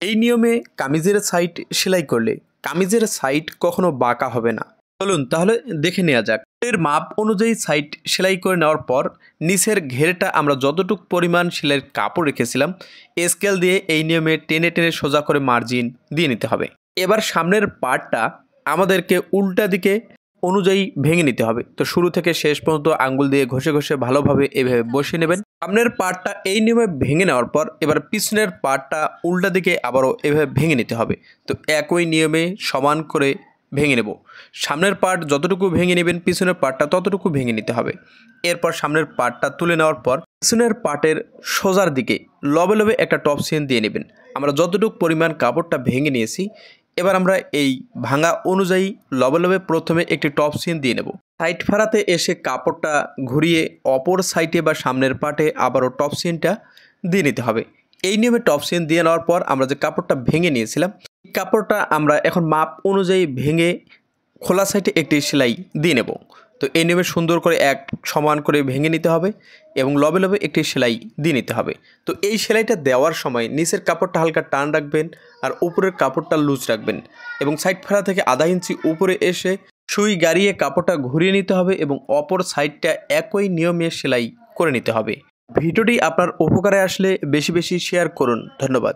এই নিয়মে কামিজের সাইড সেলাই করলে কামিজের সাইড কখনো বাঁকা হবে না। চলুন তাহলে দেখে নেওয়া যাক। এর মাপ অনুযায়ী সাইড সেলাই করে নেওয়ার পর নিচের ঘেরটা আমরা যতটুকু পরিমাণ সেলাইয়ের কাপড় রেখেছিলাম স্কেল দিয়ে এই নিয়মে টেনে টেনে সোজা করে মার্জিন দিয়ে নিতে হবে। এবার সামনের পার্টটা আমাদেরকে উল্টা দিকে অনুযায়ী ভেঙে নিতে হবে। তো শুরু থেকে শেষ পর্যন্ত আঙ্গুল দিয়ে ঘষে ঘষে ভালোভাবে এভাবে বসিয়ে নেবেন। সামনের পার্টটা এই নিয়মে ভেঙে নেওয়ার পর এবার পিছনের পার্টটা উল্টা দিকে আবারও এভাবে ভেঙে নিতে হবে। তো একই নিয়মে সমান করে ভেঙে নেব। সামনের পার্ট যতটুকু ভেঙে নেবেন পিছনের পার্টটা ততটুকু ভেঙে নিতে হবে। এরপর সামনের পার্টটা তুলে নেওয়ার পর পিছনের পার্টের সোজার দিকে লবে লবে একটা টপ চেইন দিয়ে নেবেন। আমরা যতটুকু পরিমাণ কাপড়টা ভেঙে নিয়েছি এবার আমরা এই ভাঙা অনুযায়ী লবে লবে প্রথমে একটি টপ চেইন দিয়ে নেব। সাইড ফাড়াতে এসে কাপড়টা ঘুরিয়ে অপর সাইডে বা সামনের পার্টে আবারও টপ চেইনটা দিয়ে নিতে হবে। এই নিয়মে টপ চেইন দিয়ে নেওয়ার পর আমরা যে কাপড়টা ভেঙে নিয়েছিলাম এই কাপড়টা আমরা এখন মাপ অনুযায়ী ভেঙে খোলা সাইডে একটি সেলাই দিয়ে নেব। তো এই নিয়মে সুন্দর করে এক সমান করে ভেঙে নিতে হবে এবং লবে লবে একটি সেলাই দিয়ে নিতে হবে। তো এই সেলাইটা দেওয়ার সময় নিচের কাপড়টা হালকা টান রাখবেন আর উপরের কাপড়টা লুজ রাখবেন এবং সাইড ফাড়া থেকে আধা ইঞ্চি উপরে এসে সুই গাড়িয়ে কাপড়টা ঘুরিয়ে নিতে হবে এবং অপর সাইডটা একই নিয়মে সেলাই করে নিতে হবে। ভিডিওটি আপনার উপকারে আসলে বেশি বেশি শেয়ার করুন। ধন্যবাদ।